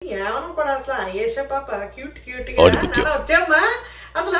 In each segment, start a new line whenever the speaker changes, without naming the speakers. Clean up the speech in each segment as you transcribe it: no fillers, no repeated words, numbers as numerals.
ఏమన్నా కూడా అసలు అయేషా పాప క్యూట్ క్యూట్ గా నాన్న వచ్చామ్మా అసలు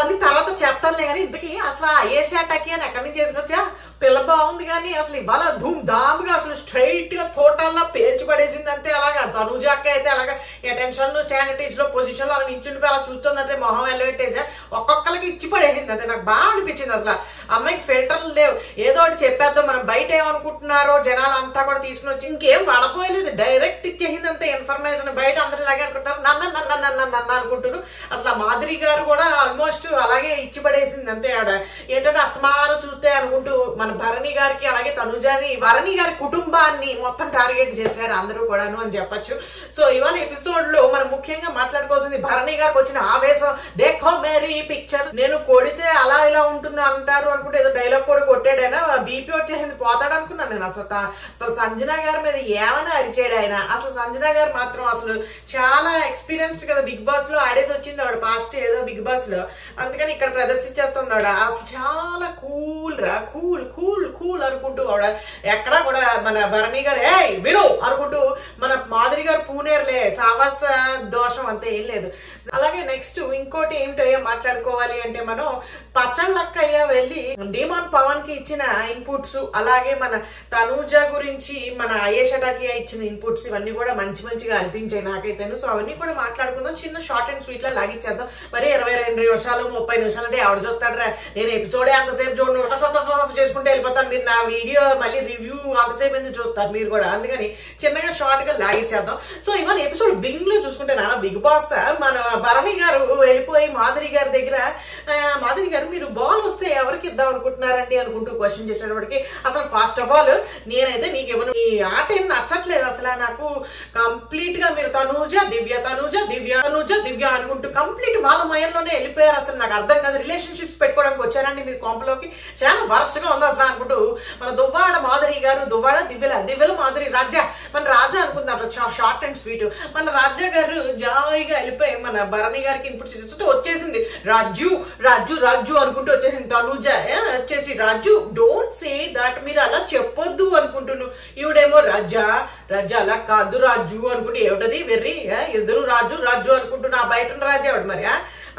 అన్ని తర్వాత చెప్తానులే కానీ ఇంతకీ అసలు అయేషా టకి అని ఎక్కడి నుంచి చేసుకొచ్చా పిల్ల బాగుంది కానీ అసలు ఇవాళ ధూమ్ ధామ్గా అసలు స్ట్రైట్ గా తోటల్లో పేల్చి పడేసింది అంతే. అలాగా తనుజ అక్క అయితే అలాగా అటెన్షన్ స్టాండర్డీస్ లో పొజిషన్ లో అలా నించుండిపోయి అలా చూస్తుందంటే మొహం ఎల్లబెట్టేసా ఒక్కొక్కరికి ఇచ్చి పడేసింది అంతే. నాకు బాగా అనిపించింది అసలు అమ్మాయికి ఫిల్టర్లు లేవు, ఏదో ఒకటి చెప్పేద్దాం మనం బయట ఏమనుకుంటున్నారో జనాలు అంతా కూడా తీసుకుని వచ్చి ఇంకేం వడపోయలేదు, డైరెక్ట్ ఇచ్చేసింది అంతే ఇన్ఫర్మేషన్. బయట అందరూ ఇలాగే అనుకుంటారు నన్న నన్న నన్న నన్న అనుకుంటున్నారు. అసలు మాధురి గారు కూడా ఆల్మోస్ట్ అలాగే ఇచ్చి పడేసింది అంతే. ఆవిడ ఏంటంటే అస్తమానం చూస్తే అనుకుంటూ మన భరణి గారికి అలాగే తనుజాని భరణి గారి కుటుంబాన్ని మొత్తం టార్గెట్ చేశారు అందరూ కూడాను అని చెప్పొచ్చు. సో ఇవాళ ఎపిసోడ్ లో మనం ముఖ్యంగా మాట్లాడుకోవాల్సింది భరణి గారికి వచ్చిన ఆవేశం. దేఖో మేరీ పిక్చర్, నేను కొడితే అలా ఇలా ఉంటుంది అంటారు అనుకుంటే ఏదో డైలాగ్ కూడా కొట్టాడైనా బీపీ వచ్చేసింది పోతాడు అనుకున్నాను నేను. అసలు సంజన గారి మీద ఏమైనా అరిచాడు ఆయన. అసలు సంజన గారు మాత్రం అసలు చాలా ఎక్స్పీరియన్స్డ్ కదా, బిగ్ బాస్ లో ఆడేసి వచ్చింది ఆవిడ పాస్ట్ ఏదో బిగ్ బాస్ లో, అందుకని ఇక్కడ ప్రదర్శించేస్తుంది ఆవిడ. అసలు చాలా కూల్ రా, కూల్ కూల్ కూల్ అనుకుంటూ ఆవిడ ఎక్కడా కూడా మన భరణి గారు ఏ విను అనుకుంటూ, మన మాధురి గారు పూనేర్లే సావాస దోషం అంతే ఏం లేదు. అలాగే నెక్స్ట్ ఇంకోటి ఏమిటో మాట్లాడుకోవాలి అంటే మనం పచ్చళ్ళక్కయ్య వెళ్ళి డిమాన్ పవన్ కి ఇచ్చిన ఇన్పుట్స్, అలాగే మన తనూజ గురించి మన అయేషాకి ఇచ్చిన ఇన్పుట్స్ ఇవన్నీ కూడా మంచి మంచిగా అనిపించాయి నాకైతేను. సో అవన్నీ కూడా మాట్లాడుకుందాం, చిన్న షార్ట్ అండ్ స్వీట్ లా లాగిచ్చేద్దాం. మరి 22 నిమిషాలు 30 నిమిషాలు అంటే ఆవిడ చూస్తాడరా, నేను ఎపిసోడే అంతసేపు చూడండి చేసుకుంటే వెళ్ళిపోతాను, మీరు నా వీడియో మళ్ళీ రివ్యూ అంతసేపు ఎందుకు చూస్తారు మీరు కూడా, అందుకని చిన్నగా షార్ట్ గా లాగిచ్చేద్దాం. సో ఇవాళ ఎపిసోడ్ బిగిన్ లో చూసుకుంటే నాన్న బిగ్ బాస్ మన భరణి గారు వెళ్ళిపోయి మాధురి గారి దగ్గర, మాధురి గారు మీరు బాల్ వస్తే ఎవరికి ఇద్దాం అనుకుంటున్నారండి అనుకుంటూ క్వశ్చన్ చేసేటప్పటికి, అసలు ఫస్ట్ ఆఫ్ ఆల్ నేనైతే నీకేమన్నా ఈ ఆట ఏం నచ్చట్లేదు అసలు నాకు కంప్లీట్ గా. మీరు తనూజ దివ్య తనూజ దివ్య తనూజ దివ్య అనుకుంటూ కంప్లీట్ వాళ్ళ మయంలోనే వెళ్ళిపోయారు. అసలు నాకు అర్థం కాదు, రిలేషన్షిప్స్ పెట్టుకోవడానికి వచ్చారండి మీరు కాంప్లోకి, చాలా వరస్ట్గా ఉంది అసలు అనుకుంటూ. మన దువ్వాడ మాధురి గారు, దువ్వాడ దివ్యల మాధురి రాజా, మన రాజా అనుకుందాం షార్ట్ అండ్ స్వీట్. మన రాజా గారు జాయిగా వెళ్ళిపోయి మన భరణి గారికి ఇన్పుట్స్ చేస్తుంటే వచ్చేసింది రాజు రాజు రాజు అనుకుంటూ వచ్చేసింది. తనూజ వచ్చేసి రాజు డోంట్ సే దట్, మీరు అలా చెప్పొద్దు అనుకుంటున్నాను. ఈవిడేమో రాజా రాజా అలా కాదు రాజు అనుకుంటే ఏమిటది వెర్రి, ఇద్దరు రాజు రాజు అనుకుంటున్నా బయట ఉన్న రాజా ఆవిడ మరి.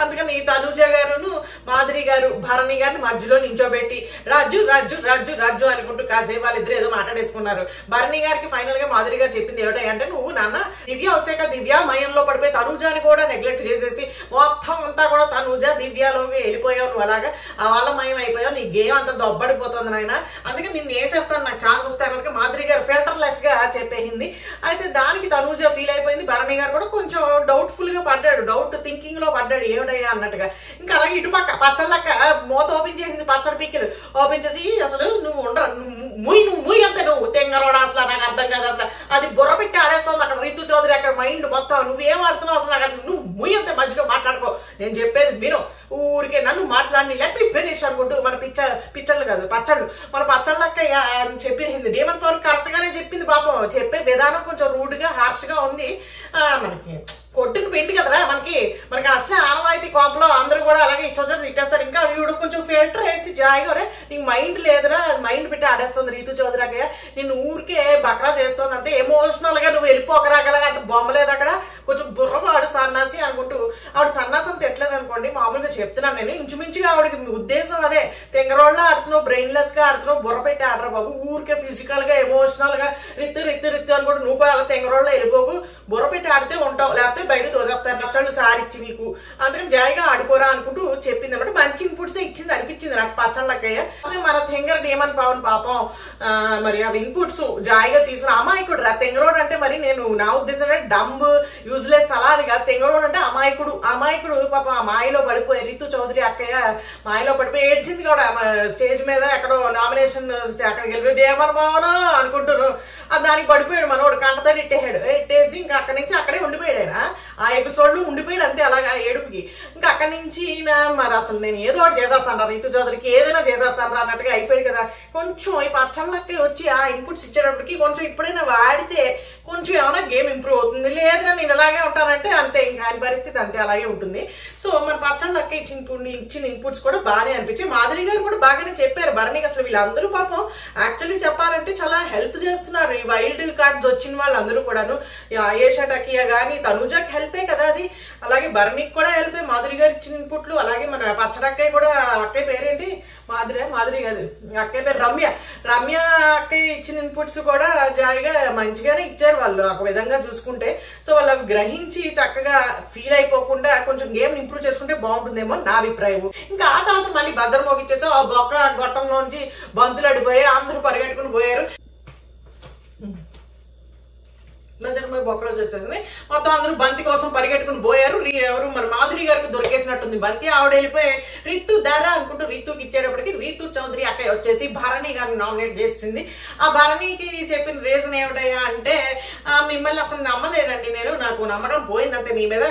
అందుకని తనూజ గారును మాధురి గారు భరణి గారిని మధ్యలో నించోబెట్టి రాజు రాజు రాజు రాజు అనుకుంటూ కాసేపు వాళ్ళిద్దరు ఏదో మాట్లాడేసుకున్నారు. భరణి గారికి ఫైనల్ గా మాధురి గారు చెప్పింది ఏమిటంటే, నువ్వు నాన్న దివ్య వచ్చాక దివ్య మయంలో పడిపోయి తనూజాని కూడా నెగ్లెక్ట్ చేసేసి మొత్తం అంతా కూడా తనూజ దివ్యలోకి వెళ్ళిపోయావు, నువ్వు అలాగా వాళ్ళ మయం అయిపోయావు, నీ గేమ్ అంతా దొబ్బడిపోతుంది నాయన, అందుకని నిన్ను వేసేస్తాను నాకు ఛాన్స్ వస్తాయి కనుక మాధురి గారు ఫిల్టర్లెస్ గా చెప్పేసింది. అయితే దానికి తనూజ ఫీల్ అయిపోయింది, భరణి గారు కూడా కొంచెం డౌట్ఫుల్ గా పడ్డాడు, డౌట్ థింకింగ్ లో పడ్డాడు ఏమిటయ్యా అన్నట్టుగా. ఇంకా అలాగే ఇటు పక్క పచ్చళ్ళక్క మూత ఓపెన్ చేసింది, పచ్చడి పిక్కలు ఓపెన్ చేసి అసలు నువ్వు ఉండరా నువ్వు ముయ్యి అంతే, నువ్వు తెంగరోడా అసలు నాకు అర్థం కాదు, అసలు అది బుర్ర పెట్టి ఆడేస్తుంది అక్కడ రితు చౌదరి అక్కడ మైండ్ మొత్తం, నువ్వేం ఆడుతున్నావు అసలు నాకు నువ్వు ముయ్యి అంతే, మధ్యలో మాట్లాడుకో, నేను చెప్పేది విను, ఊరికే నన్ను మాట్లాడి లెట్ మీ ఫినిష్ అనుకుంటూ మన పిచ్చళ్ళు కాదు పచ్చళ్ళు మన పచ్చళ్ళక్క చెప్పేసింది. డేమంత్ వరకు కరెక్ట్ గానే చెప్పింది పాపం, చెప్పే విధానం కొంచెం రూడ్ గా హార్ష్ గా ఉంది. మనకి కొట్టిన పిండి కదరా మనకి అసలే ఆనవాయితీ కోపంలో అందరూ కూడా అలాగే ఇష్టం వచ్చి తిట్టేస్తారు. ఇంకా ఈవిడ కొంచెం ఫిల్టర్ వేసి జాయిగా నీకు మైండ్ లేదురా, మైండ్ పెట్టి ఆడేస్తుంది రీతు చౌదరి అక్కయ్య, నిన్ను ఊరికే బక్రా చేస్తుంది అంతే, ఎమోషనల్ గా నువ్వు వెళ్ళిపోకరాగలగా అంత బొమ్మ లేదు అక్కడ, కొంచెం బుర్రం ఆవిడ సన్నాసి అనుకుంటూ. ఆవిడ సన్నాసం తిట్టలేదు అనుకోండి, మామూలుగా చెప్తున్నాను నేను, ఇంచుమించుగా ఆవిడకి ఉద్దేశం అదే, తెంగరోళ్ళ ఆడుతున్నావు, బ్రెయిన్లెస్ గా ఆడుతున్నావు, బుర్ర పెట్టి ఆడరా బాబు, ఊరికే ఫిజికల్ గా ఎమోషనల్ గా రిత్తు రిత్తు రిత్తు అనుకుంటూ నువ్వు కూడా అలా తెంగరోళ్ళ వెళ్ళిపోకు, బుర్ర పెట్టి ఆడితే ఉంటావు, లేకపోతే బయట తోసేస్తారు నచ్చళ్ళు సారిచ్చి నీకు, అందుకని జాయిగా ఆడుకోరా అనుకుంటూ చెప్పింది అనమాట. మంచి ఇన్పుట్స్ ఇచ్చింది అనిపించింది నాకు పచ్చళ్ళక్కయ్య. అదే మన తెంగర డేమన్ పవన్ పాపం మరి అవి ఇన్పుట్స్ జాయిగా తీసుకుని అమాయకుడు రా తెంగరోడు అంటే, మరి నేను నా ఉద్దేశం డంబ్ యూజ్లెస్ అలా అని కాదు, తెంగరోడు అంటే అమాయకుడు పాపం ఆ మాయలో పడిపోయి రితు చౌదరి అక్కయ్య మాయలో పడిపోయి ఏడ్చింది కూడా స్టేజ్ మీద ఎక్కడో నామినేషన్ అక్కడికి వెళ్ళిపోయి డేమన్ పవన్ అనుకుంటున్నాను, దానికి పడిపోయాడు మనోడు కంటతో ఎట్టేసి ఇంకా అక్కడి నుంచి అక్కడే ఉండిపోయాడు ఆయన, ఆ ఎపిసోడ్ లో ఉండిపోయాడు అంతే అలాగా ఏడుపుకి. ఇంకా అక్కడి నుంచి మరి అసలు నేను ఏదో ఒకటి చేసేస్తాను రీతు చౌదరికి ఏదైనా చేసేస్తాను అన్నట్టుగా అయిపోయాడు కదా. కొంచెం ఈ పచ్చళ్ళకి వచ్చి ఆ ఇన్పుట్స్ ఇచ్చేటప్పటికి కొంచెం ఇప్పుడైనా వాడితే కొంచెం ఏమైనా గేమ్ ఇంప్రూవ్ అవుతుంది, లేదురా నేను ఇలాగే ఉంటాను అంటానంటే అంతే, ఇంకా ఆయన పరిస్థితి అంతే, అలాగే ఉంటుంది. సో మన పచ్చళ్ళ అక్క ఇచ్చిన ఇన్పుట్స్ కూడా బాగానే అనిపించాయి. మాధురి గారు కూడా బాగానే చెప్పారు భరణికి. అసలు వీళ్ళందరూ పాపం యాక్చువల్లీ చెప్పాలంటే చాలా హెల్ప్ చేస్తున్నారు. ఈ వైల్డ్ కార్డ్స్ వచ్చిన వాళ్ళందరూ కూడాను, ఆయేషా టకియా గానీ తనుజాకి హెల్పే కదా అది, అలాగే భరణికి కూడా హెల్పే మాధురి గారు ఇచ్చిన ఇన్పుట్లు. అలాగే మన పచ్చడక్కయ్య కూడా, అక్కయ్య పేరేంటి, మాధురి కాదు, అక్కయ్య పేరు రమ్య అక్కయ్య ఇచ్చిన ఇన్పుట్స్ కూడా జాయిగా మంచిగానే ఇచ్చారు వాళ్ళు ఒక విధంగా చూసుకుంటే. సో వాళ్ళు గ్రహించి చక్కగా ఫీల్ అయిపోకుండా కొంచెం గేమ్ ఇంప్రూవ్ చేసుకుంటే బాగుంటుందేమో నా అభిప్రాయం. ఇంకా ఆ తర్వాత మళ్ళీ బజర్ మోగిచ్చేసి ఆ బొక్క గొట్టంలోంచి బంతులు అడిపోయి అందరూ పరిగెట్టుకుని పోయారు. బొక్కలో వచ్చేసింది మొత్తం, అందరూ బంతి కోసం పరిగెట్టుకుని పోయారు. ఎవరు మన మాధురి గారికి దొరికేసినట్టుంది బంతి. ఆవిడ వెళ్ళిపోయి రితు ధర అనుకుంటూ రితుకి ఇచ్చేటప్పటికి రితు చౌదరి అక్కయ్య వచ్చేసి భరణి గారిని నామినేట్ చేసింది. ఆ భరణికి చెప్పిన రీజన్ ఏమిటయ్యా అంటే, మిమ్మల్ని అసలు నమ్మలేదండి నేను, నాకు నమ్మకం పోయిందంతే మీ మీద.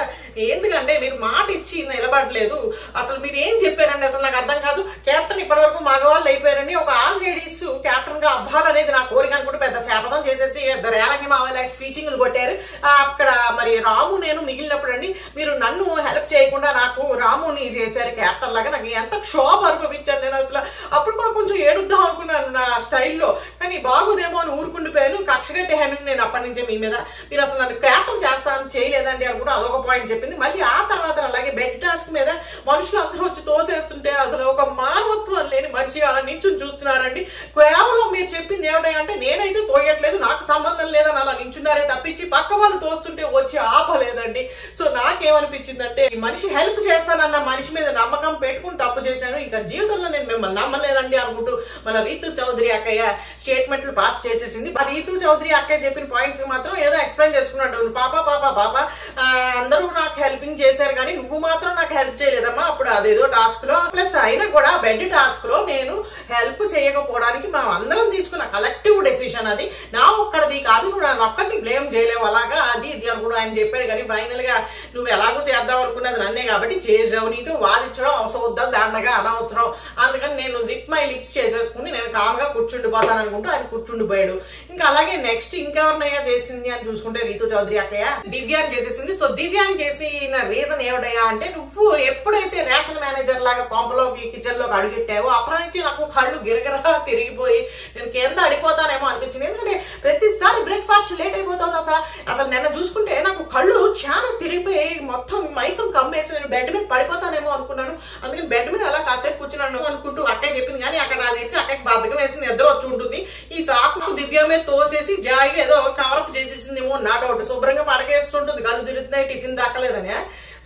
ఎందుకంటే మీరు మాట ఇచ్చి నిలబడలేదు. అసలు మీరు ఏం చెప్పారండి అసలు నాకు అర్థం కాదు. కెప్టెన్ ఇప్పటి వరకు మగవాళ్ళు అయిపోయారని, ఒక ఆల్ లేడీస్ కెప్టెన్ గా అవ్వాలనేది నా కోరిక అనుకుంటూ పెద్ద శాపథం చేసేసి ఇద్దరు ఏలంగి మావల స్పీచింగ్ కొట్టారు. అక్కడ మరి రాము నేను మిగిలినప్పుడు అండి మీరు నన్ను హెల్ప్ చేయకుండా నాకు రాముని చేశారు క్యాప్టెన్ లాగా. నాకు ఎంత క్షోభ అనుభవించాను నేను. అసలు అప్పుడు కూడా కొంచెం ఏడుద్దాం అనుకున్నాను నా స్టైల్లో, కానీ బాగుదేమో అని ఊరుకుండిపోయాను. కక్షగట్టేహాను నేను అప్పటి నుంచే మీ మీద. మీరు అసలు నన్ను క్యాప్టెన్ చేస్తానని చేయలేదండి అని కూడా అదొక పాయింట్ చెప్పింది. మళ్ళీ ఆ తర్వాత అలాగే బెడ్ టాస్క్ మీద మనుషులు అందరూ వచ్చి తోసేస్తుంటే అసలు ఒక మానవత్వం లేని మనిషిగా నించుని చూస్తున్నారండి. కేవలం మీరు చెప్పింది ఏమిటంటే నేనైతే తోయట్లేదు, నాకు సంబంధం లేదని అలా నించున్నారే తప్పించి పక్క వాళ్ళు తోస్తుంటే వచ్చి ఆపలేదండి. సో నాకేమనిపించిందంటే ఈ మనిషి హెల్ప్ చేస్తానన్న మనిషి మీద నమ్మకం పెట్టుకుని తప్పు చేశాను, ఇంకా జీవితంలో నేను మిమ్మల్ని నమ్మలేదండి అనుకుంటూ మన రీతు చౌదరి అక్కయ్య స్టేట్మెంట్లు పాస్ చేసేసింది. ఆ రీతు చౌదరి అక్కయ్య చెప్పిన పాయింట్స్ మాత్రం ఏదో ఎక్స్ప్లెయిన్ చేసుకున్నాడు. పాప అందరూ నాకు హెల్పింగ్ చేశారు కానీ నువ్వు మాత్రం నాకు హెల్ప్ చేయలేదమ్మా అప్పుడు అదేదో టాస్క్ లో. ప్లస్ అయినా కూడా బెడ్ టాస్క్ లో నేను హెల్ప్ చేయకపోవడానికి మనం అందరం తీసుకున్న కలెక్టివ్ డెసిషన్ అది, నా ఒక్కడిది కాదు, నువ్వు నన్ను ఒక్కడిని బ్లేమ్ చేయలేవు అలాగా అది ఇది అనుకుంటూ ఆయన చెప్పాడు. కానీ ఫైనల్ గా నువ్వు ఎలాగో చేద్దాం అనుకున్నది నన్నే కాబట్టి చేసావు, నీతో వాదించడం అవసరం దాండగా అనవసరం, అందుకని నేను జిప్ మై లిప్స్ చేసేసుకుని నేను కామ్గా కూర్చుండిపోతాను అనుకుంటూ ఆయన కూర్చుండిపోయాడు. ఇంకా అలాగే నెక్స్ట్ ఇంకెవరినయ్యా చేసింది అని చూసుకుంటే రీతు చౌదరి అక్కయ్య దివ్యాన్ని చేసేసింది. సో దివ్యాన్ని చేసిన రీజన్ ఏమిటయ్యా అంటే, నువ్వు ఎప్పుడైతే రేషన్ మేనేజర్ లాగా కొంపలోకి కిచెన్ లోకి అడుగుట్టావో అప్పటి నుంచి నాకు కళ్ళు గిరగిరా తిరిగిపోయి నేను కింద అడిపోతానేమో అనిపించింది. ఎందుకంటే ప్రతిసారి బ్రేక్ఫాస్ట్ లేట్ అయిపోతుంది. అసలు నిన్న చూసుకుంటే నాకు కళ్ళు చాలా తిరిగిపోయి మొత్తం మైకం కమ్మేసి నేను బెడ్ మీద పడిపోతానేమో అనుకున్నాను. అందుకని బెడ్ మీద అలా కాసేపు కూర్చున్నాను అనుకుంటూ అక్కయ్య చెప్పింది. కానీ అక్కడ నాకు తెలిసి అక్కడికి బద్దకం వేసి నిద్ర వచ్చి ఉంటుంది. ఈ సాకు దివ్య మీద తోసేసి జాయిగా ఏదో కవరప్ చేసేసిందేమో నా డౌట్. శుభ్రంగా పడకేస్తుంటుంది, కళ్ళు తిరుగుతున్నాయి, టిఫిన్ దక్కలేదని.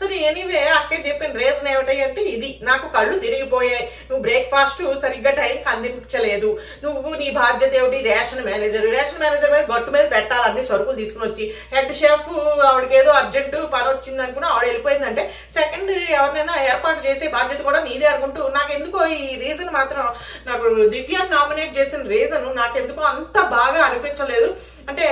సరే ఎనీవే అక్కయ్య చెప్పిన రీజన్ ఏమిటాయి అంటే ఇది, నాకు కళ్ళు తిరిగిపోయాయి, నువ్వు బ్రేక్ఫాస్ట్ సరిగ్గా టైంకి అందించలేదు, నువ్వు నీ బాధ్యత ఏమిటి రేషన్ మేనేజర్ మీద గట్టు మీద పెట్టాలి అన్ని సరుకులు తీసుకుని వచ్చి, హెడ్ షెఫ్ ఆవిడకి ఏదో అర్జెంట్ పని వచ్చింది అనుకున్నా ఆవిడ వెళ్ళిపోయిందంటే సెకండ్ ఎవరినైనా ఏర్పాటు చేసే బాధ్యత కూడా నీదే అనుకుంటూ నాకెందుకో ఈ రీజన్ మాత్రం నాకు దివ్యాన్ని నామినేట్ చేసిన రీజన్ నాకెందుకో అంత బాగా అనిపించలేదు. అంటే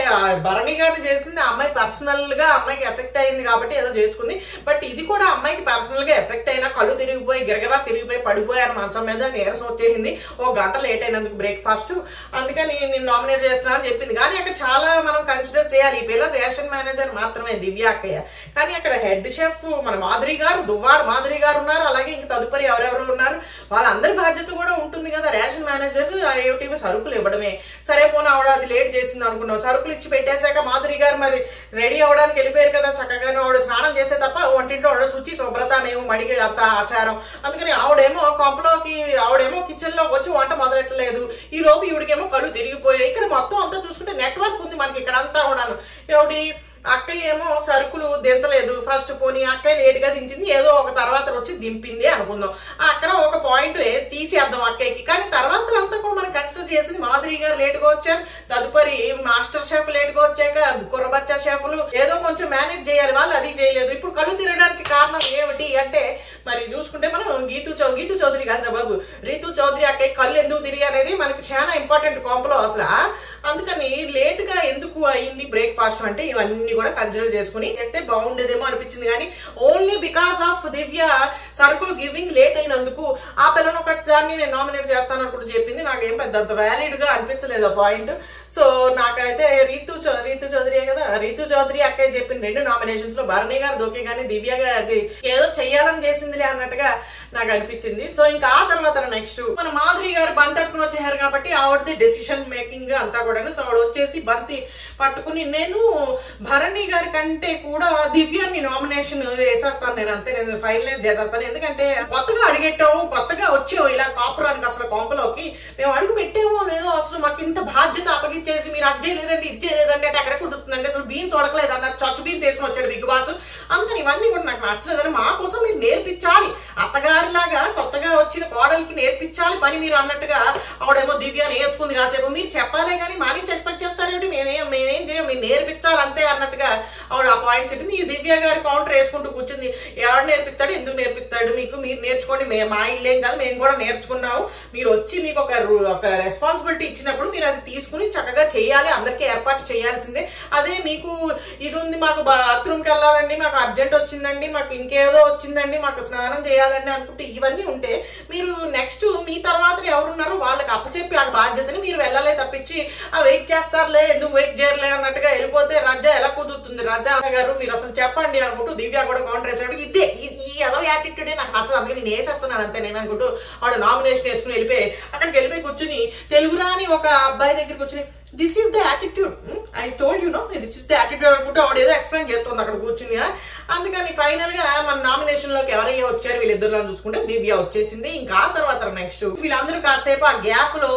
భరణి గారిని చేసింది అమ్మాయి పర్సనల్ గా అమ్మాయికి ఎఫెక్ట్ అయింది కాబట్టి ఏదో చేసుకుంది. బట్ ఇది కూడా అమ్మాయికి పర్సనల్ గా ఎఫెక్ట్ అయినా కళ్ళు తిరిగిపోయి గిరగరా తిరిగిపోయి పడిపోయారు మంచం మీద, నీరసం వచ్చేసింది, ఒక గంట లేట్ అయినందుకు బ్రేక్ఫాస్ట్, అందుకని నేను నామినేట్ చేస్తున్నా అని చెప్పింది. కానీ అక్కడ చాలా మనం కన్సిడర్ చేయాలి. ఈ పిల్ల రేషన్ మేనేజర్ మాత్రమే దివ్య అక్కయ్య, కానీ అక్కడ హెడ్ షెఫ్ మన మాధురి గారు, దువ్వాడ మాధురి గారు ఉన్నారు. అలాగే ఇంకా తదుపరి ఎవరెవరు ఉన్నారు వాళ్ళందరి బాధ్యత కూడా ఉంటుంది కదా. రేషన్ మేనేజర్ ఏమిటి సరుకులు ఇవ్వడమే, సరే పోనీ ఆవిడ అది లేట్ చేసింది అనుకున్నాం, సరుకులు ఇచ్చి పెట్టేశాక మాధురి గారు మరి రెడీ అవ్వడానికి వెళ్ళిపోయారు కదా, చక్కగానే ఆవిడ స్నానం చేసే తప్ప వంటింట్లో ఆవిడ శుచి శుభ్రత మేము మడిగి అంత ఆచారం, అందుకని ఆవిడేమో కొంపలోకి ఆవిడేమో కిచెన్ లోకి వచ్చి వంట మొదలెట్టలేదు. ఈ లోపు ఈవిడికేమో కళ్ళు తిరిగిపోయాయి. ఇక్కడ మొత్తం అంతా చూసుకుంటే నెట్వర్క్ ఉంది మనకి ఇక్కడ అంతా కూడాను. ఏమిటి అక్కయ్య ఏమో సరుకులు దించలేదు, ఫస్ట్ పోనీ అక్కయ్య లేట్ గా దించింది, ఏదో ఒక తర్వాత వచ్చి దింపింది అనుకుందాం, అక్కడ ఒక పాయింట్ తీసేద్దాం అక్కయ్యకి. కానీ తర్వాత అంతా కూడా మనం కన్సిడర్ చేసింది మాధురి గారు లేట్ గా వచ్చారు, తదుపరి మాస్టర్ షెఫ్ లేట్ గా వచ్చాక కుర్రబచ్చా షెఫ్లు ఏదో కొంచెం మేనేజ్ చేయాలి, వాళ్ళు అది చేయలేదు. ఇప్పుడు కళ్ళు తిరగడానికి కారణం ఏమిటి అంటే మరి చూసుకుంటే మనం గీతు చౌదరి కాదురా బాబు, రీతు చౌదరి అక్కయ్య కళ్ళు ఎందుకు తిరిగి అనేది మనకి చాలా ఇంపార్టెంట్ కాంపలో అసలు. అందుకని లేట్ గా ఎందుకు అయింది బ్రేక్ఫాస్ట్ అంటే ఇవన్నీ కూడా కన్సిడర్ చేసుకుని చేస్తే బాగుండేదేమో అనిపించింది. కానీ ఓన్లీ బికాస్ ఆఫ్ దివ్య సరుకులు గివింగ్ లేట్ అయినందుకు ఆ పిల్లని ఒక దాన్ని నేను నామినేట్ చేస్తాను అనుకుంటూ చెప్పింది. నాకేం పెద్ద వ్యాలిడ్ గా అనిపించలేదు ఆ పాయింట్. సో నాకైతే రీతు చౌదరి కదా, రీతు చౌదరి అక్కయ్య చెప్పిన 2 నామినేషన్స్ లో భరణి గారు దొకే కానీ దివ్య గారి ఏదో చెయ్యాలని చేసిందిలే అన్నట్టుగా నాకు అనిపించింది. సో ఇంకా ఆ తర్వాత నెక్స్ట్ మన మాధురి గారు బంతి పట్టుకుని వచ్చేసారు కాబట్టి ఆవిడది డెసిషన్ మేకింగ్ అంతా కూడా. సో ఆవిడ వచ్చేసి బంతి పట్టుకుని నేను భరణి గారి కంటే కూడా దివ్యాన్ని నామినేషన్ వేసేస్తాను, నేను అంతే, నేను ఫైనలైజ్ చేసేస్తాను. ఎందుకంటే కొత్తగా అడిగెట్టాము, కొత్తగా వచ్చాము ఇలా కాపురానికి, అసలు కొంపలోకి మేము అడుగు పెట్టామో లేదో, అసలు మాకు ఇంత బాధ్యత అప్పగించేసి మీరు అది చేయలేదండి ఇది చేయలేదండి అంటే ఎక్కడ కుదురుతుందంటే అసలు బీన్స్ ఉడకలేదు అన్నారు, చచ్చు బీన్స్ వేసుకుని వచ్చాడు బిగ్ బాస్. అందుకని ఇవన్నీ కూడా నాకు నచ్చలేదని మా కోసం మీరు నేర్పించాలి, అత్తగారిలాగా కొత్తగా వచ్చిన కోడలికి నేర్పించాలి పని మీరు అన్నట్టుగా ఆవిడేమో దివ్యాన్ని వేసుకుంది కాసేపు. మీరు చెప్పాలే కానీ మా నుంచి ఎక్స్పెక్ట్ చేస్తారేమిటి, మేమేం చేయం, మీరు నేర్పించాలి అంతే అన్నట్టుగా ఆవిడ ఆ పాయింట్స్ చెప్పింది. ఈ దివ్య గారు కౌంటర్ వేసుకుంటూ కూర్చుంది, ఎవరు నేర్పిస్తాడు, ఎందుకు నేర్పిస్తాడు, మీకు మీరు నేర్చుకోండి, మా ఇల్లేం కాదు, మేము కూడా నేర్చుకున్నాము, మీరు వచ్చి మీకు ఒక రెస్పాన్సిబిలిటీ ఇచ్చినప్పుడు మీరు అది తీసుకుని చక్కగా చేయాలి, అందరికీ ఏర్పాటు చేయాల్సిందే. అదే మీకు ఇది ఉంది, మాకు బాత్రూమ్కి వెళ్ళాలండి, మాకు అర్జెంట్ వచ్చిందండి, మాకు ఇంకేదో వచ్చిందండి, మాకు స్నానం చేయాలండి అనుకుంటే ఇవన్నీ ఉంటే మీరు నెక్స్ట్ మీ తర్వాత ఎవరున్నారో వాళ్ళకి అప్పచెప్పి ఆ బాధ్యతని మీరు వెళ్ళాలే తప్పించి ఆ వెయిట్ చేస్తారులే ఎందుకు వెయిట్ చేయలే అన్నట్టుగా వెళ్ళిపోతే రజా ఎలా కుదురుతుంది. రజా గారు మీరు అసలు చెప్పండి అనుకుంటూ దివ్య కూడా కౌంటర్ వేసాడు. ఇదే ఈ ఏదో యాటిట్యూడే నాకు నచ్చదు, అందుకే నేను వేసేస్తున్నాను అంతే నేను అనుకుంటూ ఆవిడ నామినేషన్ వేసుకుని వెళ్ళిపోయి అక్కడికి వెళ్ళిపోయి కూర్చుని తెలుగు రాని ఒక అబ్బాయి దగ్గర కూర్చుని this is the attitude, I told you know this is the attitude అనుకుంటూ ఆవిడ ఏదో ఎక్స్ప్లెయిన్ చేస్తుంది అక్కడ కూర్చుని. అందుకని ఫైనల్ గా మన నామినేషన్ లోకి ఎవరయ్యా వచ్చారు వీళ్ళిద్దరిలో చూసుకుంటే దివ్య వచ్చేసింది. ఇంకా ఆ తర్వాత నెక్స్ట్ వీళ్ళందరూ కాసేపు ఆ గ్యాప్ లో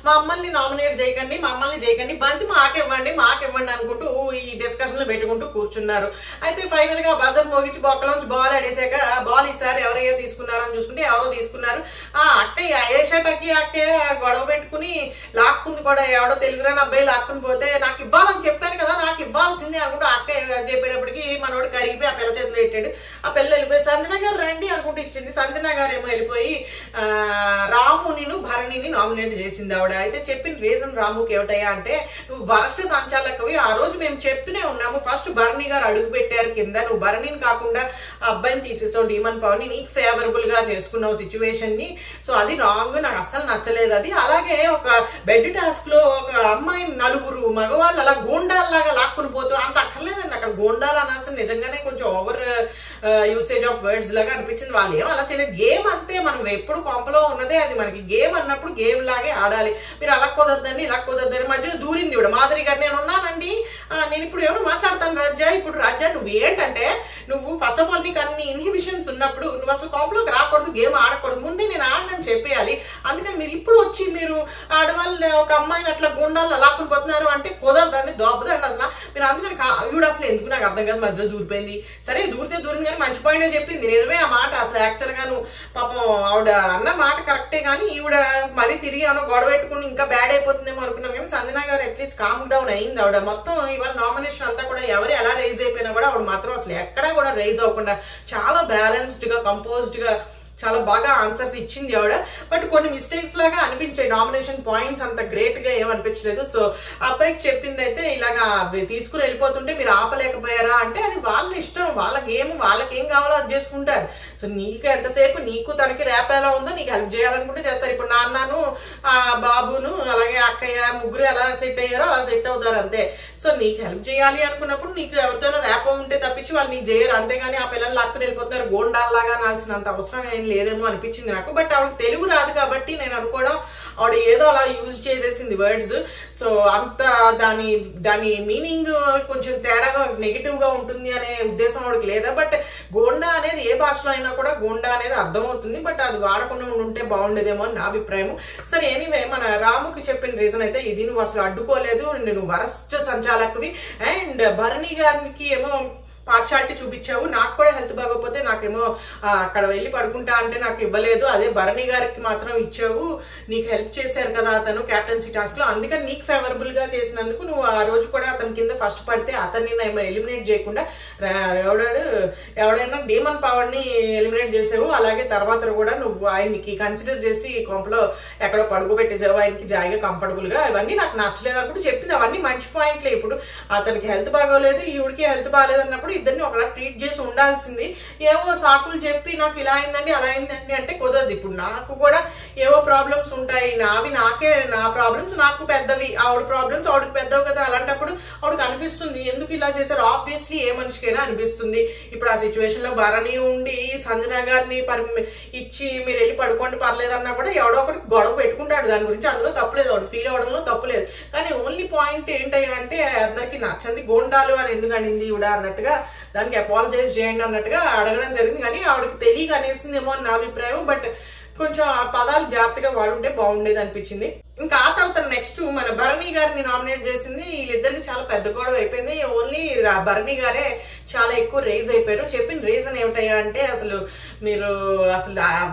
మమ్మల్ని నామినేట్ చేయకండి, మమ్మల్ని చేయకండి, బంతి మాకివ్వండి అనుకుంటూ ఈ డిస్కషన్ లో పెట్టుకుంటూ కూర్చున్నారు. అయితే ఫైనల్ గా బజర్ మోగించి బొక్కలోంచి బాల్ ఆడేసాక బాల్ ఈసారి ఎవరయ్యా తీసుకున్నారని చూసుకుంటే ఎవరో తీసుకున్నారు. ఆ అక్కయ్య ఏషాటకి అక్కయ్య గొడవ పెట్టుకుని లాక్కుంది కూడా, ఎవడో తెలుగురాని అబ్బాయి లాక్కుని పోతే నాకు ఇవ్వాలని చెప్పాను కదా, నాకు ఇవ్వాల్సిందే అనుకుంటూ అక్కయ్య చెప్పేటప్పటికి మనోడు కరిగిపోయి ఆ పిల్ల చేతిలో పెట్టాడు. ఆ పిల్ల వెళ్ళిపోయి సంజన గారు రండి అనుకుంటూ ఇచ్చింది. సంజన గారు ఏమో వెళ్ళిపోయి రాముని భరణిని నామినేట్ చేసింది ఆవిడ. అయితే చెప్పిన రీజన్ రాముకి ఏమిటయ్యా అంటే, నువ్వు వరస్ట్ సంచాలకవి, ఆ రోజు మేము చెప్తూనే ఉన్నాము, ఫస్ట్ భరణి గారు అడుగు పెట్టారు కింద, నువ్వు భరణిని కాకుండా అబ్బాయిని తీసేసావు, డీమన్ పవన్ ని నీకు ఫేవరబుల్ గా చేసుకున్నావు సిచ్యువేషన్ ని. సో అది రాంగ్, నాకు అస్సలు నచ్చలేదు అది. అలాగే ఒక బెడ్ టాస్క్ లో ఒక అమ్మాయి నలుగురు మగవాళ్ళు అలా గోండాల్లాగా లాక్కుని పోతూ అంత అక్కర్లేదండి, అక్కడ గోండాలు అనాల్సిన నిజంగానే కొంచెం ఓవర్ యూసేజ్ ఆఫ్ వర్డ్స్ లాగా అనిపించింది. వాళ్ళు ఏం అలా చేయలేదు, గేమ్ అంతే, మనం ఎప్పుడు కొంపలో ఉన్నదే అది, మనకి గేమ్ అన్నప్పుడు గేమ్ లాగే ఆడాలి. మీరు అలా కుదరదండి ఇలా కుదరదని మధ్యలో దూరింది ఇవిడ మాధురి గారు. నేను ఉన్నానండి, నేను ఇప్పుడు ఏమైనా మాట్లాడతాను రాజా, ఇప్పుడు రాజా నువ్వు ఏంటంటే నువ్వు ఫస్ట్ ఆఫ్ ఆల్ నీకు అన్ని ఇన్హిబిషన్స్ ఉన్నప్పుడు నువ్వు అసలు కొంపలోకి రాకూడదు, గేమ్ ఆడకూడదు, ముందే నేను ఆడనని చెప్పేయాలి. అందుకని మీరు ఇప్పుడు వచ్చి మీరు ఆడవాళ్ళు ఒక అమ్మాయిని అట్లా గుండాలు లాక్కుని పోతున్నారు అంటే కుదరదండి, దోపదండి అసలు మీరు. అందుకని ఈవిడ అసలు ఎందుకు నాకు అర్థం కాదు, మధ్యలో దూరిపోయింది. సరే దూరితే దూరింది కానీ మంచి పాయింటే చెప్పింది, నిజమే ఆ మాట. అసలు యాక్చువల్ గా నువ్వు పాపం ఆవిడ అన్న మాట కరెక్టే, కానీ ఈవిడ మళ్ళీ తిరిగి ఏమో గొడవ పెట్టుకుని ఇంకా బ్యాడ్ అయిపోతుందేమో అనుకున్నాం. కానీ సంజన గారు అట్లీస్ట్ కామ్ డౌన్ అయింది. ఆవిడ మొత్తం ఇవాళ నామినేషన్ అంతా కూడా ఎవరు ఎలా రైజ్ అయిపోయినా కూడా ఆవిడ మాత్రం అసలు ఎక్కడా కూడా రైజ్ అవ్వకుండా చాలా బ్యాలెన్స్డ్ గా కంపోజ్డ్ గా చాలా బాగా ఆన్సర్స్ ఇచ్చింది ఆవిడ. బట్ కొన్ని మిస్టేక్స్ లాగా అనిపించాయి, నామినేషన్ పాయింట్స్ అంత గ్రేట్ గా ఏమనిపించలేదు. సో అబ్బాయికి చెప్పింది అయితే ఇలాగా తీసుకుని వెళ్ళిపోతుంటే మీరు ఆపలేకపోయారా అంటే అది వాళ్ళ ఇష్టం, వాళ్ళ గేమ్, వాళ్ళకి ఏం కావాలో అది చేసుకుంటారు. సో నీకు ఎంతసేపు నీకు తనకి ర్యాప్ ఎలా ఉందో నీకు హెల్ప్ చేయాలనుకుంటే చేస్తారు. ఇప్పుడు నాన్నను ఆ బాబును అలాగే అక్కయ్య ముగ్గురు ఎలా సెట్ అయ్యారో అలా సెట్ అవుతారు అంతే. సో నీకు హెల్ప్ చేయాలి అనుకున్నప్పుడు నీకు ఎవరితోనో ర్యాప్ ఉంటే తప్పించి వాళ్ళు నీకు చేయరు, అంతేగాని ఆ పిల్లలు లాక్కుని వెళ్ళిపోతున్నారు గోండాల్లాగా అనాల్సినంత అవసరం ఏం లేదేమో అనిపించింది నాకు. బట్ ఆవిడకి తెలుగు రాదు కాబట్టి నేను అనుకోవడం ఆవిడ ఏదో అలా యూజ్ చేసేసింది వర్డ్స్. సో అంత దాని మీనింగ్ కొంచెం తేడాగా నెగిటివ్ గా ఉంటుంది అనే ఉద్దేశం ఆవిడకి లేదా. బట్ గోండా అనేది ఏ భాషలో అయినా కూడా గోండా అనేది అర్థమవుతుంది, బట్ అది వాడకుండా ఉంటే బాగుండేదేమో అని నా అభిప్రాయం. సరే ఎనీవే మన రాముకి చెప్పిన రీజన్ అయితే ఇది, నువ్వు అసలు అడ్డుకోలేదు, నువ్వు వరస్ట్ సంచాలకువి. అండ్ భరణి గారికి ఏమో పార్షాలిటీ చూపించావు. నాకు కూడా హెల్త్ బాగోకపోతే నాకేమో అక్కడ వెళ్ళి పడుకుంటా అంటే నాకు ఇవ్వలేదు, అదే భరణి గారికి మాత్రం ఇచ్చావు. నీకు హెల్ప్ చేశారు కదా అతను క్యాప్టెన్సీ టాస్క్ లో, అందుకని నీకు ఫేవరబుల్ గా చేసినందుకు నువ్వు ఆ రోజు కూడా అతని కింద ఫస్ట్ పడితే అతన్ని ఎలిమినేట్ చేయకుండా ఎవడైనా డేమన్ పవర్ ని ఎలిమినేట్ చేసావు. అలాగే తర్వాత కూడా నువ్వు ఆయనకి కన్సిడర్ చేసి కొంపలో ఎక్కడో పడుకోబెట్టేసావు ఆయనకి జాయిగా కంఫర్టబుల్ గా. ఇవన్నీ నాకు నచ్చలేదు అనుకుంటూ చెప్పింది. అవన్నీ మంచి పాయింట్లే. ఇప్పుడు అతనికి హెల్త్ బాగోలేదు, ఈవిడికి హెల్త్ బాగాలేదు అన్నప్పుడు ఇద్దరిని ఒకలా ట్రీట్ చేసి ఉండాల్సింది. ఏవో సాకులు చెప్పి నాకు ఇలా అయిందండి అలా అయిందండి అంటే కుదరదు. ఇప్పుడు నాకు కూడా ఏవో ప్రాబ్లమ్స్ ఉంటాయి, నా ప్రాబ్లమ్స్ నాకు పెద్దవి, ఆవిడ ప్రాబ్లమ్స్ ఆవిడకి పెద్దవి కదా. అలాంటప్పుడు ఆవిడకి అనిపిస్తుంది ఎందుకు ఇలా చేశారు. ఆబ్వియస్లీ ఏ మనిషికైనా అనిపిస్తుంది. ఇప్పుడు ఆ సిచ్యువేషన్ లో భరణి ఉండి సంజన గారిని ఇచ్చి మీరు వెళ్ళి పడుకోండి పర్లేదు అన్నా కూడా ఎవడో ఒకటి గొడవ పెట్టుకుంటాడు దాని గురించి, అందులో తప్పులేదు, ఆవిడ ఫీల్ అవడంలో తప్పులేదు. కానీ ఓన్లీ పాయింట్ ఏంటంటే అందరికి నచ్చంది గోండాలు అని ఎందుకు అనింది ఈవిడ అన్నట్టుగా దానికి అపాలజైజ్ చేయండి అన్నట్టుగా అడగడం జరిగింది. కానీ ఆవిడకి తెలియక అనేసిందేమో అని నా అభిప్రాయం. బట్ కొంచెం ఆ పదాలు జాగ్రత్తగా వాడుంటే బాగుండేది అనిపించింది. ఇంకా ఆ తర్వాత నెక్స్ట్ మన భరణి గారిని నామినేట్ చేసింది. వీళ్ళిద్దరికి చాలా పెద్ద గొడవ అయిపోయింది. ఓన్లీ భరణి గారే చాలా ఎక్కువ రేజ్ అయిపోయారు. చెప్పిన రీజన్ ఏమిటయ్యా అంటే అసలు మీరు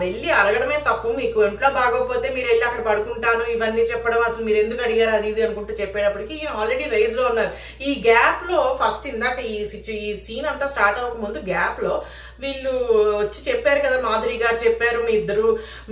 వెళ్ళి అడగడమే తప్పు, మీకు ఇంట్లో బాగోకపోతే మీరు వెళ్ళి అక్కడ పడుకుంటాను ఇవన్నీ చెప్పడం అసలు మీరు ఎందుకు అడిగారు అది ఇది అనుకుంటూ చెప్పేటప్పటికి ఆల్రెడీ రేజ్ లో ఉన్నారు. ఈ గ్యాప్ లో ఫస్ట్ ఇందాక ఈ సీన్ అంతా స్టార్ట్ అవ్వక ముందు గ్యాప్ లో వీళ్ళు వచ్చి చెప్పారు కదా, మాధురి గారు చెప్పారు మీ ఇద్దరు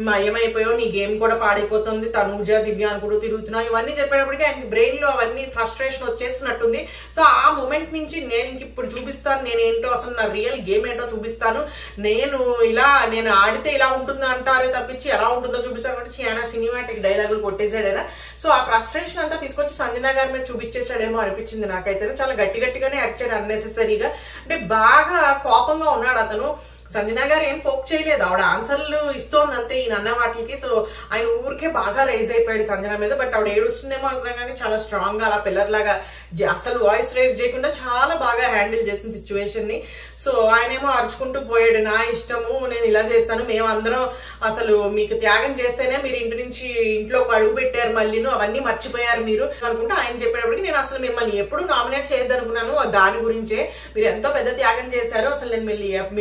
మయమైపోయావు, నీ గేమ్ కూడా పాడైపోతుంది, తనూజ దివ్య అనుకుంటూ తిరుగుతున్నావు, ఇవన్నీ చెప్పేటప్పటికి ఆయన బ్రెయిన్ లో అవన్నీ ఫ్రస్ట్రేషన్ వచ్చేసినట్టుంది. సో ఆ మూమెంట్ నుంచి నేను ఇప్పుడు చూపిస్తాను నేనేంటో, అసలు నా రియల్ గేమ్ ఏంటో చూపిస్తాను, నేను ఆడితే ఇలా ఉంటుందో అంటారే తప్పించి ఎలా ఉంటుందో చూపిస్తాను అంటే చాలా సినిమాటిక్ డైలాగులు కొట్టేశాడైనా. సో ఆ ఫ్రస్ట్రేషన్ అంతా తీసుకొచ్చి సంజన గారి మీద చూపించేశాడేమో అనిపించింది నాకైతే. చాలా గట్టిగానే యాక్చాడు అన్నెసెసరీగా, అంటే బాగా కోపంగా ఉన్నాడు అతను. సంజన గారు ఏం పోక్ చేయలేదు, ఆవిడ ఆన్సర్లు ఇస్తోంది అంతే ఈయన అన్న వాటికి. సో ఆయన ఊరికే బాగా రైజ్ అయిపోయాడు సంజన మీద. బట్ ఆవిడ ఏడుస్తుందేమో అనుకున్నా కానీ చాలా స్ట్రాంగ్ గా అలా పిల్లర్ లాగా అసలు వాయిస్ రైజ్ చేయకుండా చాలా బాగా హ్యాండిల్ చేసిన సిచ్యువేషన్ ని. సో ఆయన ఏమో అరుచుకుంటూ పోయాడు, నా ఇష్టము నేను ఇలా చేస్తాను, మేమందరం అసలు మీకు త్యాగం చేస్తేనే మీరు ఇంట్లోకి అడుగు పెట్టారు, మళ్ళీను అవన్నీ మర్చిపోయారు మీరు అనుకుంటే ఆయన చెప్పేటప్పటికి నేను అసలు మిమ్మల్ని ఎప్పుడు నామినేట్ చేయొద్దు అనుకున్నాను, దాని గురించే మీరు ఎంతో పెద్ద త్యాగం చేశారు, అసలు నేను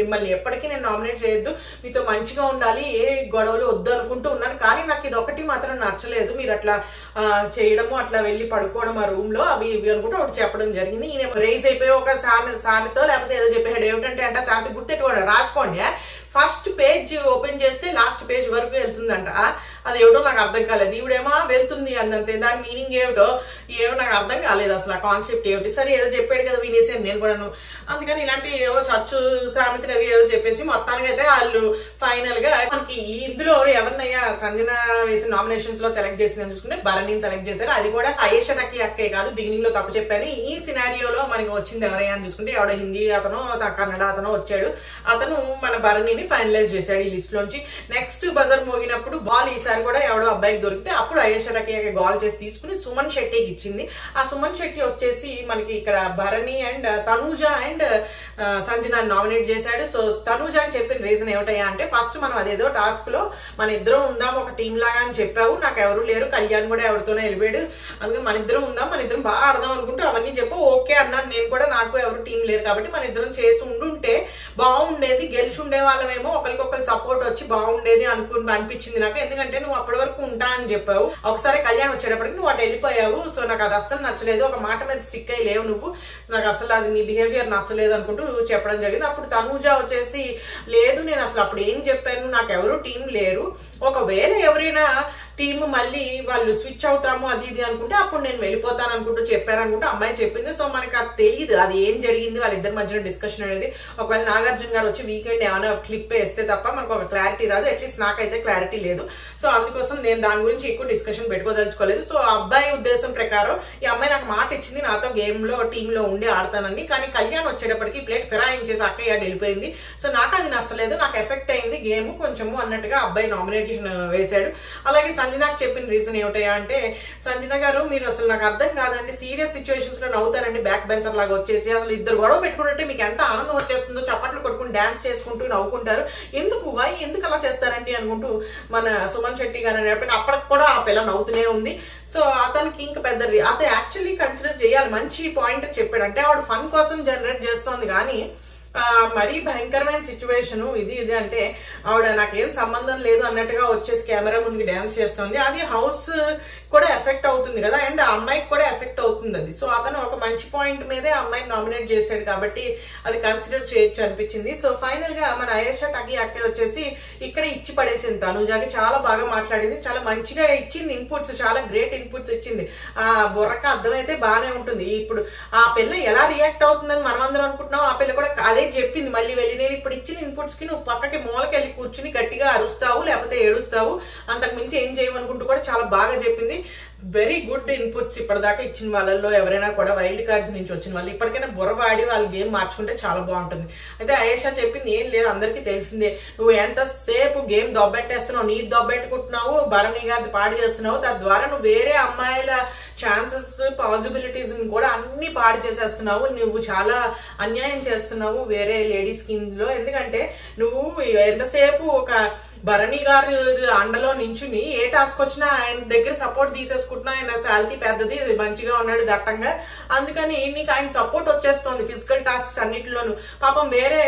మిమ్మల్ని ఎప్పటికీ నేను నామినేట్ చేయొద్దు, మీతో మంచిగా ఉండాలి, ఏ గొడవలు వద్దు అనుకుంటూ ఉన్నాను. కానీ నాకు ఇది ఒకటి మాత్రం నచ్చలేదు, మీరు అట్లా చేయడము, అట్లా వెళ్ళి పడుకోవడం ఆ రూమ్ లో అవి ఇవి అనుకుంటూ ఒకటి చెప్పడం జరిగింది. ఈయన రైజ్ అయిపోయి ఒక సామెతో లేకపోతే ఏదో చెప్పాడు. ఏమిటంటే అంటే సామెత గుర్తెట్టుకోండి, రాసుకోండి. ఫస్ట్ పేజ్ ఓపెన్ చేస్తే లాస్ట్ పేజ్ వరకు వెళ్తుందంట. అది ఏమిటో నాకు అర్థం కాలేదు. ఈవిడేమో వెళ్తుంది అందంతే, దాని మీనింగ్ ఏమిటో నాకు అర్థం కాలేదు అసలు ఆ కాన్సెప్ట్ ఏమిటి. సరే ఏదో చెప్పాడు కదా వినేసాను నేను కూడాను. అందుకని ఇలాంటి ఏవో చచ్చు సామెతలు అవి ఏదో చెప్పేసి మొత్తానికి అయితే వాళ్ళు ఫైనల్ గా మనకి ఇందులో ఎవరినయ్యా సంజన వేసిన నామినేషన్స్ లో సెలెక్ట్ చేసిందని చూసుకుంటే భరణిని సెలెక్ట్ చేశారు. అది కూడా ఆయేషా టకీ అక్కే కాదు, బిగినింగ్ లో తప్పు చెప్పాను. ఈ సినారియోలో మనకి వచ్చింది ఎవరయ్యా అని చూసుకుంటే ఎవడో హిందీ అతను కన్నడ అతను వచ్చాడు. అతను మన భరణిని ఫైనలైజ్ చేశాడు ఈ లిస్ట్ లోంచి. నెక్స్ట్ బజర్ మోగినప్పుడు బాల్ ఈసారి కూడా ఎవడో అబ్బాయికి దొరికితే అప్పుడు ఆయేషా టకీ గాల్ చేసి తీసుకుని సుమన్ శెట్టికి ఇచ్చింది. ఆ సుమన్ శెట్టి వచ్చేసి మనకి ఇక్కడ Bharani and Tanuja and Sanjana nominate చేశాడు. సో తనూజ అని చెప్పిన రీజన్ ఏమిటయ్యా అంటే ఫస్ట్ మనం అదేదో టాస్క్ లో మన ఇద్దరం ఉందాం ఒక టీం లాగా అని చెప్పావు, నాకు ఎవరు లేరు, కళ్యాణ్ కూడా ఎవరితోనే వెళ్ళిపోయాడు, అందుకని మన ఇద్దరం ఉందాం, మన ఇద్దరం బాగా ఆడదాం అనుకుంటూ అవన్నీ చెప్పు. ఓకే అన్నాను నేను కూడా, నాకు ఎవరు టీం లేరు కాబట్టి మన ఇద్దరం చేసి ఉండుంటే బాగుండేది, గెలిచి ఉండే వాళ్ళమేమో, ఒకరికొకరు సపోర్ట్ వచ్చి బాగుండేది అనిపించింది నాకు. ఎందుకంటే నువ్వు అప్పటి వరకు ఉంటా అని చెప్పావు, ఒకసారి కళ్యాణ్ వచ్చేటప్పటికి నువ్వు అటు వెళ్ళిపోయావు. సో నాకు అది అస్సలు నచ్చలేదు, ఒక మాట మీద స్టిక్ అయ్యి లేవు నువ్వు, నాకు అసలు అది నీ బిహేవియర్ నచ్చలేదు అనుకుంటూ చెప్పడం జరిగింది. అప్పుడు తనూజ వచ్చేసి లేదు నేను అసలు అప్పుడు ఏం చెప్పాను, నాకు ఎవరు టీం లేరు, ఒకవేళ ఎవరైనా టీమ్ మళ్ళీ వాళ్ళు స్విచ్ అవుతాము అది ఇది అనుకుంటే అప్పుడు నేను వెళ్ళిపోతాను అనుకుంటూ చెప్పాను అనుకుంటే అమ్మాయి చెప్పింది. సో మనకు అది తెలియదు అది ఏం జరిగింది వాళ్ళిద్దరి మధ్యన డిస్కషన్ అనేది. ఒకవేళ నాగార్జున గారు వచ్చి వీకెండ్ ఏమైనా క్లిప్ వేస్తే తప్ప మనకు ఒక క్లారిటీ రాదు, అట్లీస్ట్ నాకైతే క్లారిటీ లేదు. సో అందుకోసం నేను దాని గురించి ఎక్కువ డిస్కషన్ పెట్టుకోదలుచుకోలేదు. సో ఆ అబ్బాయి ఉద్దేశం ప్రకారం ఈ అమ్మాయి నాకు మాట ఇచ్చింది నాతో గేమ్ లో టీమ్ లో ఉండి ఆడతానని, కానీ కళ్యాణ్ వచ్చేటప్పటికి ప్లేట్ ఫిరాయించేసి అక్కయ్య వెళ్ళిపోయింది. సో నాకు అది నచ్చలేదు, నాకు ఎఫెక్ట్ అయింది గేమ్ కొంచెము అన్నట్టుగా అబ్బాయి నామినేషన్ వేశాడు. అలాగే సంజనకు చెప్పిన రీజన్ ఏమిటయా అంటే, సంజన గారు మీరు అసలు నాకు అర్థం కాదండి, సీరియస్ సిచ్యువేషన్స్ లో నవ్వుతారండి బ్యాక్ బెంచర్ లాగా వచ్చేసి, అసలు ఇద్దరు గొడవ పెట్టుకుంటే మీకు ఎంత ఆనందం వచ్చేస్తుందో, చప్పట్లు కొట్టుకుని డాన్స్ చేసుకుంటూ నవ్వుకుంటారు, ఎందుకు అలా చేస్తారండి అనుకుంటూ మన సుమన్ శెట్టి గారు అనేప్పటికీ అప్పటికి కూడా ఆ పిల్ల నవ్వుతూనే ఉంది. సో అతనికి ఇంకా పెద్ద అతను యాక్చువల్లీ కన్సిడర్ చేయాలి, మంచి పాయింట్ చెప్పాడు. అంటే ఆవిడ ఫన్ కోసం జనరేట్ చేస్తోంది కానీ మరీ భయంకరమైన సిచ్యువేషన్ ఇది అంటే ఆవిడ నాకేం సంబంధం లేదు అన్నట్టుగా వచ్చేసి కెమెరా ముందుకి డాన్స్ చేస్తుంది. అది హౌస్ కూడా ఎఫెక్ట్ అవుతుంది కదా, అండ్ ఆ అమ్మాయికి కూడా ఎఫెక్ట్ అవుతుంది అది. సో అతను ఒక మంచి పాయింట్ మీదే ఆ అమ్మాయిని నామినేట్ చేశాడు కాబట్టి అది కన్సిడర్ చేయొచ్చు అనిపించింది. సో ఫైనల్ గా మన అయేషా టకీ అక్కే వచ్చేసి ఇక్కడ ఇచ్చి పడేసింది. తనుజాకి చాలా బాగా మాట్లాడింది, చాలా మంచిగా ఇచ్చింది ఇన్పుట్స్, చాలా గ్రేట్ ఇన్పుట్స్ ఇచ్చింది. ఆ బుర్రక అర్థమైతే బాగానే ఉంటుంది. ఇప్పుడు ఆ పిల్ల ఎలా రియాక్ట్ అవుతుందని మనం అందరం అనుకుంటున్నాం, ఆ పిల్ల కూడా అదే చెప్పింది. మళ్ళీ వెళ్ళి నేను ఇప్పుడు ఇచ్చిన ఇన్పుట్స్ కి నువ్వు పక్కకి మూలకెళ్ళి కూర్చుని గట్టిగా అరుస్తావు లేకపోతే ఏడుస్తావు, అంతకు మించి ఏం చేయమనుకుంటూ కూడా చాలా బాగా చెప్పింది. వెరీ గుడ్ ఇన్పుట్స్ ఇప్పటిదాకా ఇచ్చిన వాళ్ళల్లో ఎవరైనా కూడా వైల్డ్ కార్డ్స్ నుంచి వచ్చిన వాళ్ళు ఇప్పటికైనా బుర్రవాడి వాళ్ళు గేమ్ మార్చుకుంటే చాలా బాగుంటుంది. అయితే అయేషా చెప్పింది ఏం లేదు, అందరికీ తెలిసిందే, నువ్వు ఎంతసేపు గేమ్ దొబ్బెట్టేస్తున్నావు, నీ దొబ్బెట్టుకుంటున్నావు, భరణి గారి పాడు చేస్తున్నావు, తద్వారా నువ్వు వేరే అమ్మాయిల ఛాన్సెస్ పాసిబిలిటీస్ కూడా అన్ని పాడు చేసేస్తున్నావు, నువ్వు చాలా అన్యాయం చేస్తున్నావు వేరే లేడీస్ లో. ఎందుకంటే నువ్వు ఎంతసేపు ఒక భరణి గారు అండలో నించుని ఏ టాస్క్ వచ్చినా ఆయన దగ్గర సపోర్ట్ తీసేసుకుంటున్నా, ఆయన శాలరీ పెద్దది, మంచిగా ఉన్నాడు దట్టంగా, అందుకని నీకు ఆయన సపోర్ట్ వచ్చేస్తుంది ఫిజికల్ టాస్క్స్ అన్నిటిలోనూ. పాపం వేరే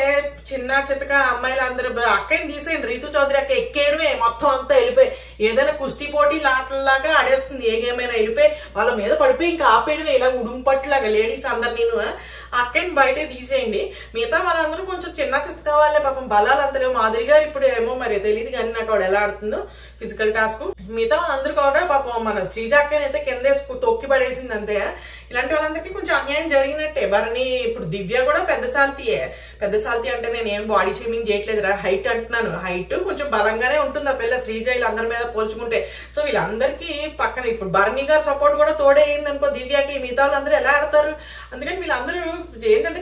చిన్న చితక అమ్మాయిలు అందరూ అక్కని తీసేయండి, రీతు చౌదరి అక్క ఎక్కేయడమే మొత్తం అంతా వెళ్ళిపోయి ఏదైనా కుస్తీ పోటీ లాటల్లాగా ఆడేస్తుంది, ఏ గేమ్ అయినా వెళ్ళిపోయి వాళ్ళ మీద పడిపోయి ఇంకా ఆపేయడమే, ఇలా ఉడుంపట్లాగా లేడీస్ అందరు. నేను అక్కని బయటే తీసేయండి, మిగతా వాళ్ళందరూ కొంచెం చిన్న చితక వాళ్ళే, పాపం బలాలు అంతలేవు. మాదిరి గారు ఇప్పుడు ఏమో మరి తెలియదు కానీ నాకు ఆవిడ ఎలా ఆడుతుందో ఫిజికల్ టాస్క్. మిగతా అందరూ కూడా పాపం మన శ్రీజాక్కని అయితే కింద తొక్కి పడేసింది అంతే. ఇలాంటి వాళ్ళందరికీ కొంచెం అన్యాయం జరిగినట్టే. భరణి ఇప్పుడు దివ్య కూడా పెద్ద సాల్తీ అంటే నేను ఏం బాడీ షేమింగ్ చేయట్లేదురా, హైట్ అంటున్నాను, హైట్ కొంచెం బలంగానే ఉంటుంది ఆ పిల్ల శ్రీజ వీళ్ళందరి మీద పోల్చుకుంటే. సో వీళ్ళందరికీ పక్కన ఇప్పుడు భరణి గారు సపోర్ట్ కూడా తోడే అయింది అనుకో దివ్యకి, మిగతా వాళ్ళందరూ ఎలా ఆడతారు? అందుకని వీళ్ళందరూ ఏంటంటే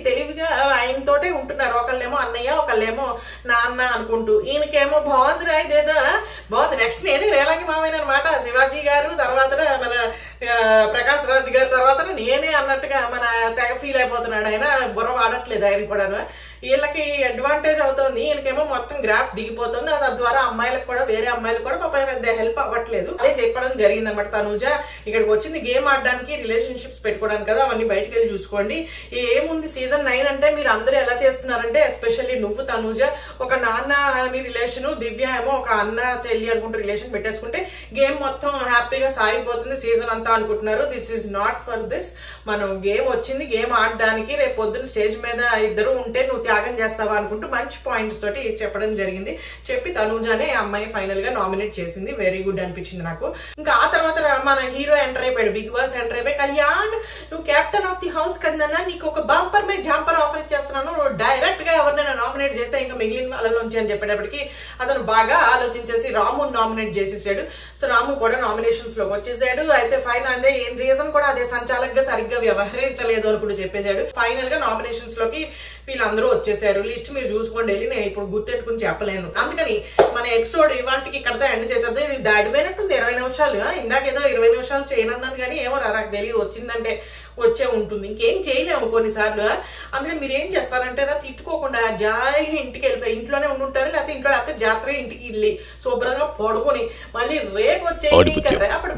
తెలివిగా ఆయనతోటే ఉంటున్నారు. ఒకళ్ళేమో అన్నయ్య ఒకళ్ళేమో నాన్న అనుకుంటూ, ఈయనకేమో బాగుందిరా ఇదేదో బాగుంది, నెక్స్ట్ నేనే రేలంగి మామయ్య అనమాట, శివాజీ గారు తర్వాత మన ప్రకాష్ రాజ్ గారి తర్వాత నేనే అన్నట్టుగా మన తెగ ఫీల్ అయిపోతున్నాడు ఆయన. బుర్ర వాడట్లేదు ఆయన కూడాను. వీళ్ళకి అడ్వాంటేజ్ అవుతుంది, ఈయనకేమో మొత్తం గ్రాఫ్ దిగిపోతుంది. తద్వారా అమ్మాయిలకు కూడా వేరే అమ్మాయిలకు కూడా పాప పెద్ద హెల్ప్ అవ్వట్లేదు. అదే చెప్పడం జరిగింది అనమాట. తనుజ ఇక్కడికి వచ్చింది గేమ్ ఆడడానికి, రిలేషన్షిప్స్ పెట్టుకోవడానికి కదా, అవన్నీ బయటకు వెళ్ళి చూసుకోండి. ఏముంది సీజన్ 9 అంటే మీరు అందరూ ఎలా చేస్తున్నారంటే, ఎస్పెషల్లీ నువ్వు తనుజ ఒక నాన్న అని రిలేషన్, దివ్య ఏమో ఒక అన్న చెల్లి అనుకుంటూ రిలేషన్ పెట్టేసుకుంటే గేమ్ మొత్తం హ్యాపీగా సాగిపోతుంది సీజన్ అంతా అనుకుంటున్నారు. This is not for this. మనం గేమ్ వచ్చింది గేమ్ ఆడడానికి, రేపు పొద్దున్న స్టేజ్ మీద ఇద్దరు ఉంటే నువ్వు త్యాగం చేస్తావా అనుకుంటూ మంచి పాయింట్స్ తోటి చెప్పడం జరిగింది. చెప్పి తనుజానే అమ్మాయి ఫైనల్ గా నామినేట్ చేసింది. వెరీ గుడ్ అనిపించింది నాకు. ఇంకా ఆ తర్వాత మన హీరో ఎంటర్ అయిపోయాడు, బిగ్ బాస్ ఎంటర్ అయిపోయి, కళ్యాణ్ నువ్వు కెప్టెన్ ఆఫ్ ది హౌస్ కదన్నా, నీకు ఒక బంపర్ మీద జాంపర్ ఆఫర్ ఇచ్చేస్తున్నాను, నువ్వు డైరెక్ట్ గా ఎవరినైనా నామినేట్ చేసా ఇంకా మిగిలిన వాళ్ళలోంచి అని చెప్పేటప్పటికి అతను బాగా ఆలోచించేసి రాముని నామినేట్ చేసేసాడు. సో రాము కూడా నామినేషన్స్ లోకి వచ్చేసాడు. అయితే ఫైనల్ అంటే ఏం రీజన్ కూడా అదే, సంచాలకుగా సరిగ్గా వ్యవహరించలేదు అని కూడా చెప్పేశాడు. ఫైనల్ గా నామినేషన్స్ లోకి వీళ్ళందరూ వచ్చేసారు. లిస్ట్ మీరు చూసుకోండి వెళ్ళి, నేను ఇప్పుడు గుర్తెట్టుకుని చెప్పలేను. అందుకని మన ఎపిసోడ్ ఇవాటికి ఇక్కడతో ఎండ్ చేసేద్దాం. ఇది దాడిపోయినట్టుంది 20 నిమిషాలు. ఇందాక ఏదో 20 నిమిషాలు చేయనన్నాను కానీ ఏమో నాకు తెలియదు, వచ్చిందంటే వచ్చే ఉంటుంది, ఇంకేం చేయలేము కొన్నిసార్లు. అందుకని మీరు ఏం చేస్తారంటే తిట్టుకోకుండా జాయిగా ఇంటికి వెళ్ళిపోయి ఇంట్లోనే ఉండుంటారు, లేకపోతే ఇంట్లో లేకపోతే జాగ్రత్తగా ఇంటికి వెళ్ళి శుభ్రంగా పడుకొని మళ్ళీ రేపు వచ్చేయండి. ఇంకా రేపటి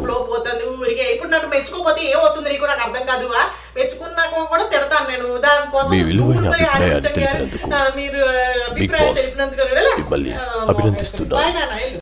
ఫ్లో పోతుంది ఊరికే. ఇప్పుడు నాకు మెచ్చుకోపోతే ఏమవుతుంది నీకు నాకు అర్థం కాదు. మెచ్చుకున్నాక కూడా తిడతాను నేను, దానికోసం దూరిపోయి ఆలోచించండి. మీరు అభిప్రాయం తెలిపినందుకు